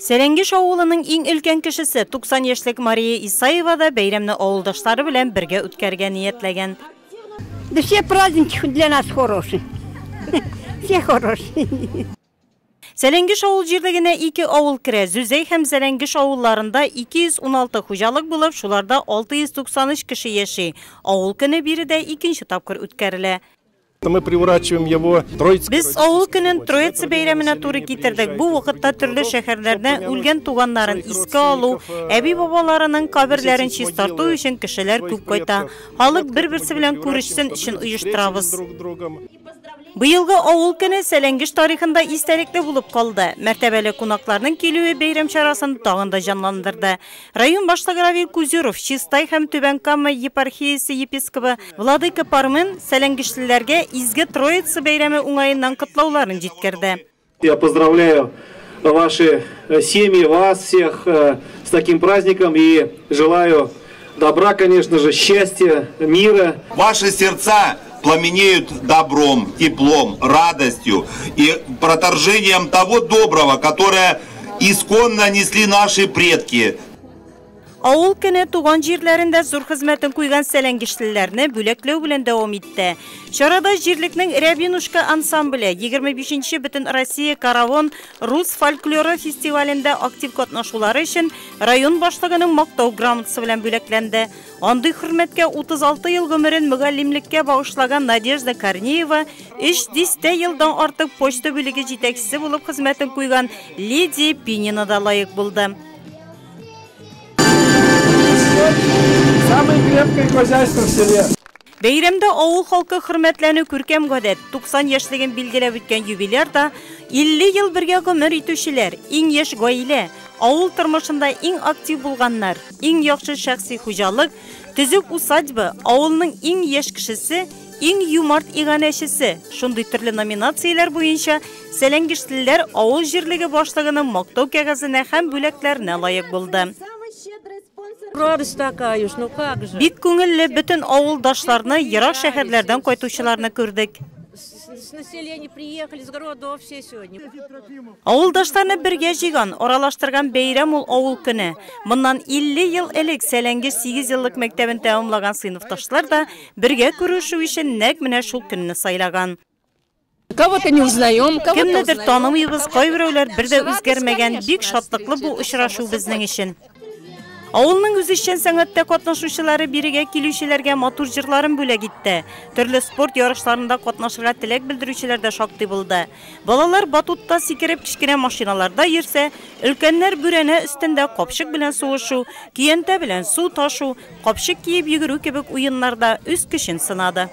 Сәләнгеш авылының иң өлкән кешесе 90 яшьлек Мария Исаева да бәйрәмне авылдашлары белән бергә үткәргә ниятләгән. Все праздники для нас хорошие. Все хорошие. Сәләнгеш авыл җирлегенә 2 авыл керә. Зүзәй һәм Сәләнгеш авылларында 216 хуҗалык булып, шуларда 693 кеше яши. Авыл көне биредә 2нче тапкыр үткәрелә. Без авыл көнен Троица бәйрәменә туры китердек. Бу вакытта төрле шәһәрләрдән үлгән туганнарын искә алу, әби-бабаларының каберләрен чистарту өчен кешеләр күп кайта. Халык бер-берсе белән күрешсен өчен оештырабыз. Быелгы авыл көне Сәләнгеш тарихында истәлекле булып калды. Мәртәбәле кунакларның килүе бәйрәм чарасын тагын да җанландырды. Район башлыгы Равил Кузюров, Чистай һәм Түбән Кама епархиясе епископы Владыка Пармен сәләнгешлеләргә изге Троица бәйрәме уңаеннан котлауларын җиткерде. Я поздравляю ваши семьи, вас всех с таким праздником и желаю добра, конечно же, счастья, мира. Ваши сердца пламенеют добром, теплом, радостью и проторжением того доброго, которое исконно несли наши предки. Авыл көне туган җирләрендә зур хезмәтен куйган сәләнгешлеләрне бүләкләү белән дәвам итте. Чарада җирлекнең Рябинушка ансамбле 25-нче бөтен Россия караван рус фольклоры фестивалендә актив катнашулары өчен район башлыгының мактау грамотасы белән бүләкләнде. Андый хөрмәткә 36 ел гомерен мөгаллимлеккә багышлаган Надежда Корнеева 3 елдан артык почта бүлеге җитәкчесе булып хезмәтен куйган Лидия Пинина да лаек булды. Самое крепкое хозяйство в селе. Бәйрәмдә авыл халкы хөрмәтләнү күркәм гадәт. 90 яшьлеген билгеләп үткән юбилярда 50 ел бергә гомер итүчеләр, иң яшь гаилә, авыл тормышында иң актив булганнар, иң яхшы шәхси хуҗалык, төзек усадьба, авылның иң яшь кешесе, иң юмарт иганәчесе. Шундый төрле номинацияләр буенча сәләнгешлеләр авыл җирлеге башлыгының мактау кәгазенә һәм бүләкләренә лаек булды. Радость такая уж, ну как же. Бик күңелле бөтен авылдашларны, ерак шәһәрләрдән кайтучыларны күрдек. С населения приехали, с городов все сегодня. Авылдашларны бергә җыйган, аралаштырган бәйрәм ул авыл көне. Моннан 50 ел элек Сәләнгеш 8 еллык мәктәбен тәмамлаган сыйныфташлар да бергә күрешү өчен нәкъ менә шул көнне сайлаган. Кого-то не узнаем, кого-то Кемнедер танымыйбыз, кайберәүләр бер дә үзгәрмәгән, бик шатлыклы бу очрашу безнең өчен. Авылның үзешчән сәнгатьтә катнашучылары бирегә килүчеләргә матур җырларын бүләк итте. Төрле спорт ярышларында катнашырга теләк белдерүчеләр дә шактый булды. Балалар батутта сикереп кичкенә машиналарда йөрсә, өлкәннәр бүрәнә өстендә капчык белән сугышу, көянтә белән су ташу, капчык киеп йөгерү кебек уеннарда үз көчен сынады.